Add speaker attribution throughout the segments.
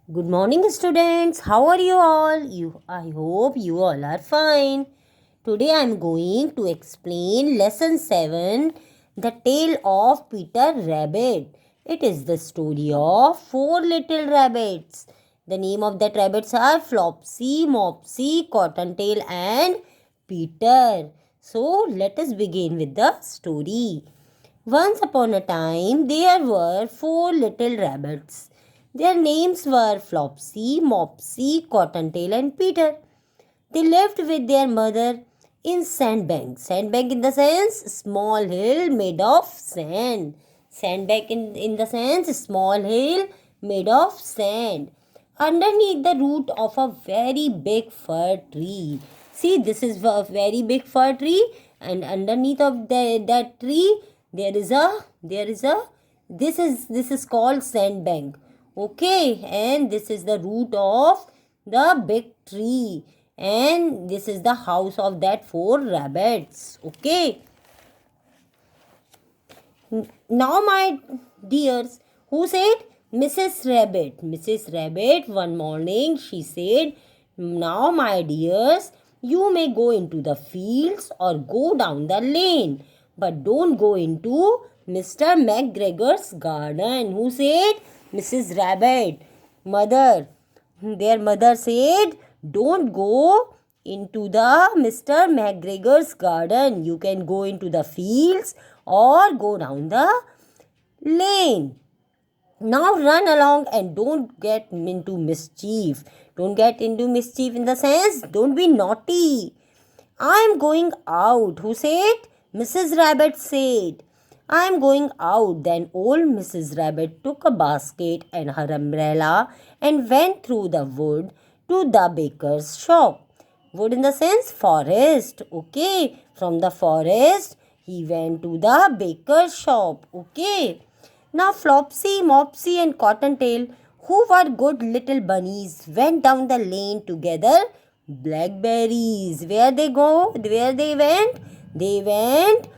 Speaker 1: Good morning, students. How are you all? I hope you all are fine. Today I am going to explain lesson 7, The Tale of Peter Rabbit. It is the story of four little rabbits. The name of that rabbits are Flopsy, Mopsy, Cottontail and Peter. So let us begin with the story. Once upon a time, there were four little rabbits. Their names were Flopsy, Mopsy, Cottontail, and Peter. They lived with their mother in sandbank. Sandbank in the sense small hill made of sand. Sandbank in the sense small hill made of sand. Underneath the root of a very big fir tree. See, this is a very big fir tree, and underneath of that tree there is a this is called sandbank. Okay, and this is the root of the big tree, and this is the house of that four rabbits. Okay, now my dears, who said? Mrs. Rabbit, one morning she said, now my dears, you may go into the fields or go down the lane, but don't go into Mr. McGregor's garden. Who said? Mrs. Rabbit. Mother. Their mother said, don't go into the Mr. McGregor's garden. You can go into the fields or go down the lane. Now run along and don't get into mischief. Don't get into mischief in the sense, don't be naughty. I am going out. Who said? Mrs. Rabbit said. I am going out. Then old Mrs. Rabbit took a basket and her umbrella and went through the wood to the baker's shop. Wood in the sense forest. Okay. From the forest, he went to the baker's shop. Okay. Now Flopsy, Mopsy and Cottontail, who were good little bunnies, went down the lane together. Blackberries. Where they go? Where they went? They went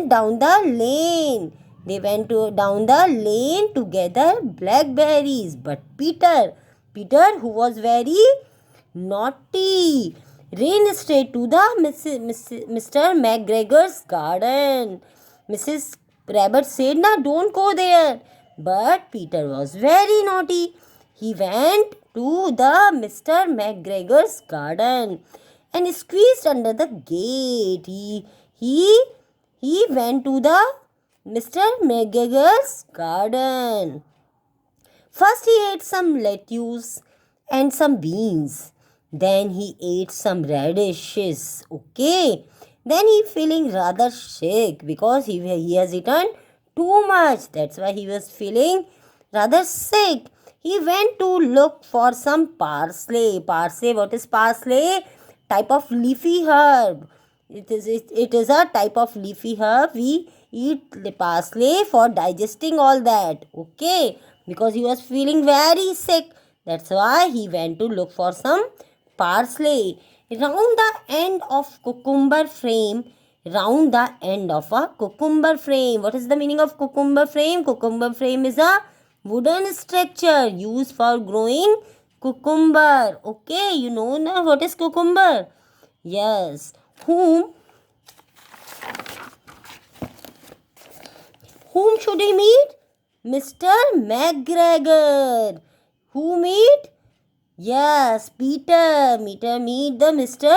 Speaker 1: down the lane. They went down the lane together. Blackberries. But Peter, who was very naughty, ran straight to the Mr. McGregor's garden. Mrs. Rabbit said, "Now don't go there." But Peter was very naughty. He went to the Mr. McGregor's garden and squeezed under the gate. He went to the Mr. McGregor's garden. First he ate some lettuce and some beans. Then he ate some radishes. Okay. Then he feeling rather sick because he has eaten too much. That's why he was feeling rather sick. He went to look for some parsley. Parsley, what is parsley? Type of leafy herb. It is a type of leafy herb. We eat the parsley for digesting all that. Okay. Because he was feeling very sick. That's why he went to look for some parsley. Round the end of cucumber frame. Round the end of a cucumber frame. What is the meaning of cucumber frame? Cucumber frame is a wooden structure used for growing cucumber. Okay, you know now what is cucumber? Yes. Whom should he meet? Mr. McGregor. Who meet? Yes, Peter. Peter meet the Mr.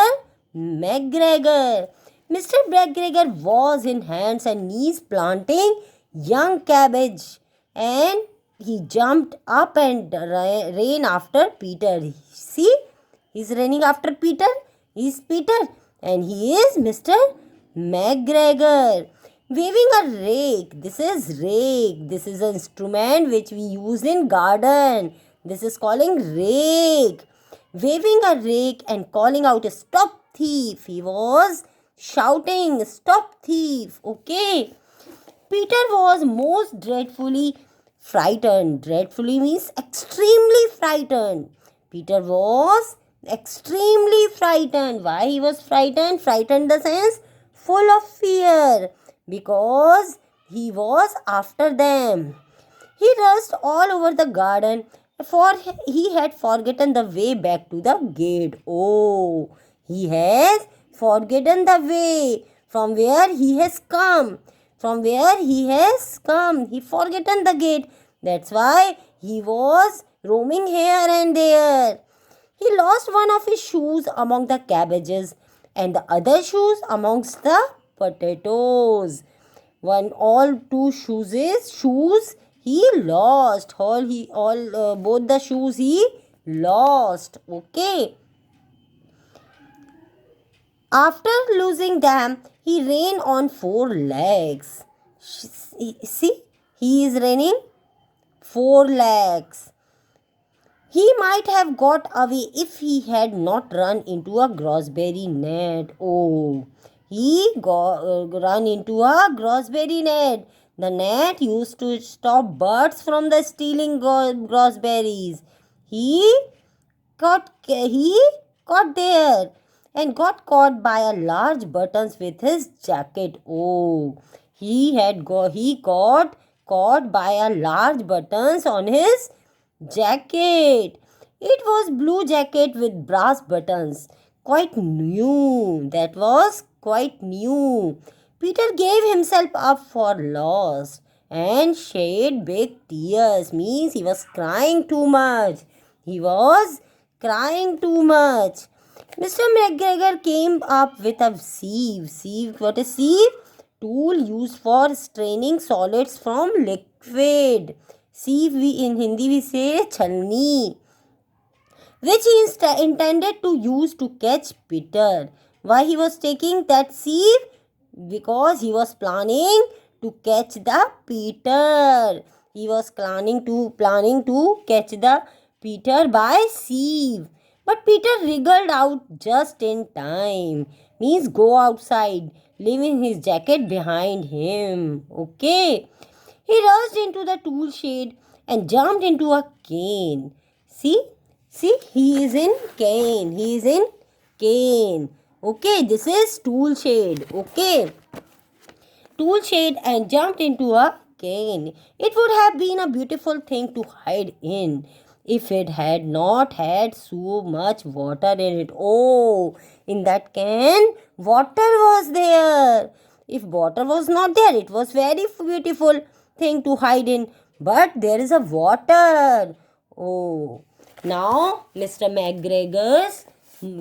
Speaker 1: McGregor. Mr. McGregor was in hands and knees planting young cabbage, and he jumped up and ran after Peter. See, he's running after Peter. He's Peter, and he is Mr. McGregor. Waving a rake. This is rake. This is an instrument which we use in garden. This is calling rake. Waving a rake and calling out, "Stop thief." He was shouting, "Stop thief." Okay. Peter was most dreadfully frightened. Dreadfully means extremely frightened. Peter was extremely frightened. Why he was frightened? Frightened in the sense full of fear, because he was after them. He rushed all over the garden, for he had forgotten the way back to the gate. Oh, he has forgotten the way from where he has come. From where he has come. He forgotten the gate. That's why he was roaming here and there. He lost one of his shoes among the cabbages and the other shoes amongst the potatoes. One all two shoes he lost. All both the shoes he lost. Okay. After losing them, he ran on four legs. See, he is running four legs. He might have got away if he had not run into a gooseberry net. Oh, he run into a gooseberry net. The net used to stop birds from the stealing gooseberries. He got there and got caught by a large buttons with his jacket. Oh, he got caught by a large buttons on his jacket. It was blue jacket with brass buttons. Quite new. That was quite new. Peter gave himself up for lost and shed big tears. Means he was crying too much. He was crying too much. Mr. McGregor came up with a sieve. Sieve, what is sieve? Tool used for straining solids from liquid. Sieve, in Hindi we say chalni, which he intended to use to catch Peter. Why he was taking that sieve? Because he was planning to catch the Peter. He was planning to catch the Peter by sieve. But Peter wriggled out just in time. Means go outside, leaving his jacket behind him. Okay. He rushed into the tool shed and jumped into a cane. See, he is in cane. He is in cane. Okay, this is tool shed. Okay, tool shed and jumped into a cane. It would have been a beautiful thing to hide in if it had not had so much water in it. Oh, in that can, water was there. If water was not there, it was very beautiful thing to hide in. But there is a water. Oh, now Mr.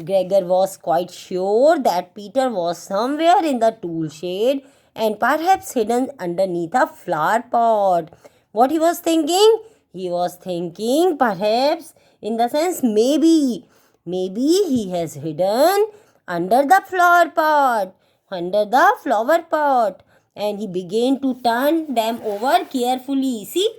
Speaker 1: Gregor was quite sure that Peter was somewhere in the tool shed and perhaps hidden underneath a flower pot. What he was thinking? He was thinking perhaps in the sense maybe he has hidden under the flower pot, and he began to turn them over carefully. See,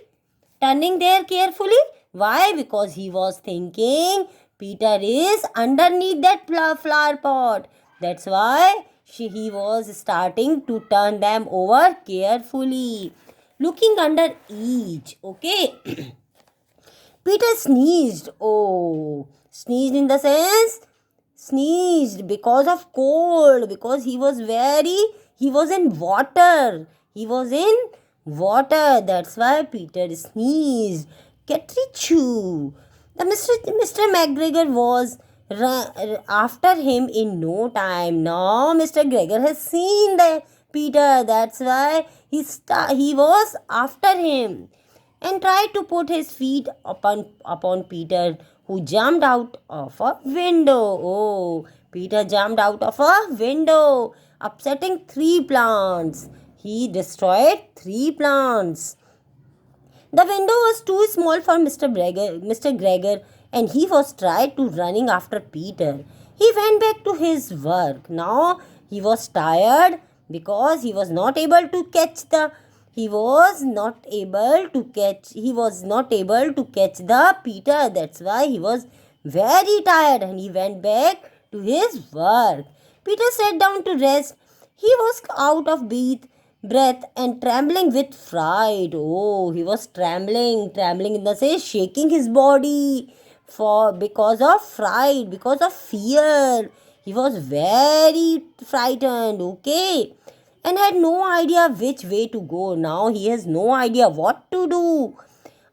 Speaker 1: turning there carefully. Why? Because he was thinking Peter is underneath that flower pot. That's why he was starting to turn them over carefully, looking under each. Okay. Peter sneezed. Oh, sneezed in the sense sneezed because of cold, because he was in water. He was in water. That's why Peter sneezed. Catrichu. The Mr. McGregor was after him in no time. Now Mr. Gregor has seen the Peter. That's why he was after him and tried to put his feet upon Peter, who jumped out of a window. Oh, Peter jumped out of a window, upsetting 3 plants. He destroyed 3 plants. The window was too small for Mr. Gregor, and he was tried to running after Peter. He went back to his work. Now he was tired because he was not able to catch the Peter. That's why he was very tired and he went back to his work. Peter sat down to rest. He was out of breath and trembling with fright. Oh, he was trembling in the sense shaking his body because of fright, because of fear. He was very frightened. Okay. and had no idea which way to go. Now he has no idea what to do.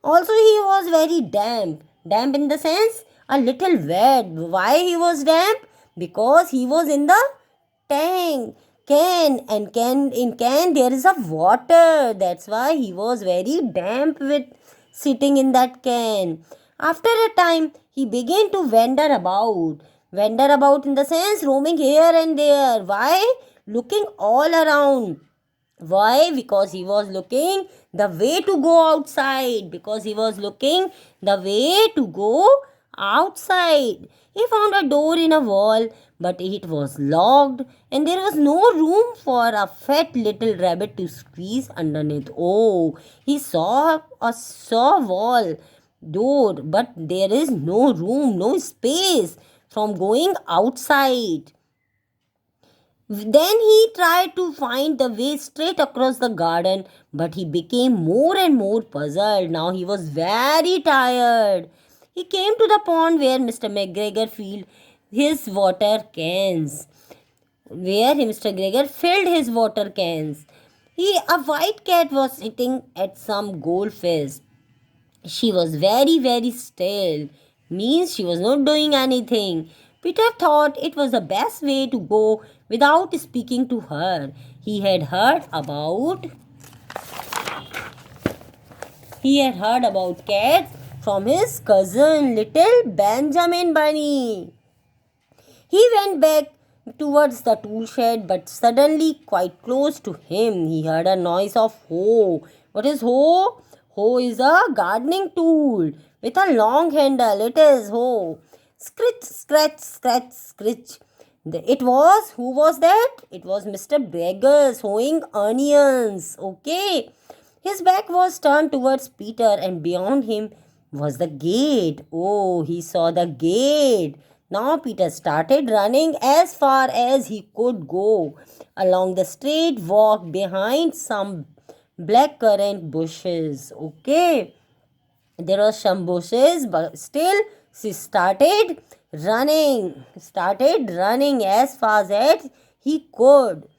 Speaker 1: Also, he was very damp. Damp in the sense a little wet. Why he was damp? Because he was in the tank. Can there is a water. That's why he was very damp with sitting in that can. After a time, he began to wander about. Wander about in the sense roaming here and there. Why? Looking all around. Why? Because he was looking the way to go outside. Because he was looking the way to go outside. He found a door in a wall, but it was locked, and there was no room for a fat little rabbit to squeeze underneath. Oh, he saw wall door, but there is no room, no space from going outside. Then he tried to find the way straight across the garden, but he became more and more puzzled. Now he was very tired. He came to the pond where Mr. McGregor filled his water cans. A white cat was sitting at some goldfish. She was very, very still, means she was not doing anything. Peter thought it was the best way to go without speaking to her. He had heard about cats from his cousin, little Benjamin Bunny. He went back towards the tool shed, but suddenly, quite close to him, he heard a noise of hoe. What is hoe? Hoe is a gardening tool with a long handle. It is hoe. Scritch, scratch, scratch, scritch. Who was that? It was Mr. Braggers hoeing onions. Okay. His back was turned towards Peter, and beyond him was the gate. Oh, he saw the gate. Now Peter started running as far as he could go along the straight walk behind some blackcurrant bushes. Okay, there were some bushes, but still she started running as fast as he could.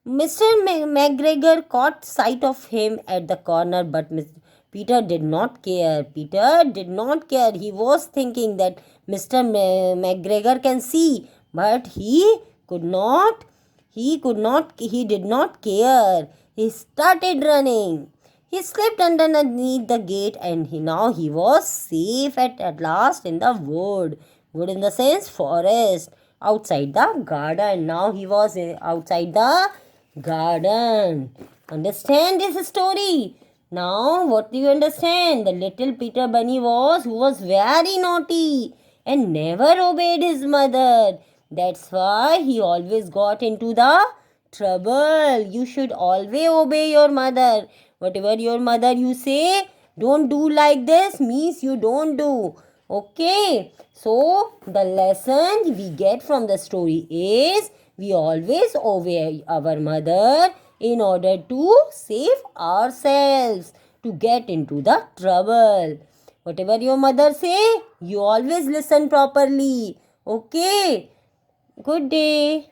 Speaker 1: Mr. McGregor caught sight of him at the corner, but Peter did not care. Peter did not care. He was thinking that Mr. McGregor can see, but he could not. He did not care. He started running. He slipped underneath the gate, and now he was safe at last in the wood. Wood in the sense forest, outside the garden. Now he was outside the garden. Understand this story? Now, what do you understand? The little Peter Bunny who was very naughty and never obeyed his mother. That's why he always got into the trouble. You should always obey your mother. Whatever your mother you say, don't do like this means you don't do. Okay. So, the lesson we get from the story is we always obey our mother in order to save ourselves, to get into the trouble. Whatever your mother say, you always listen properly. Okay. Good day.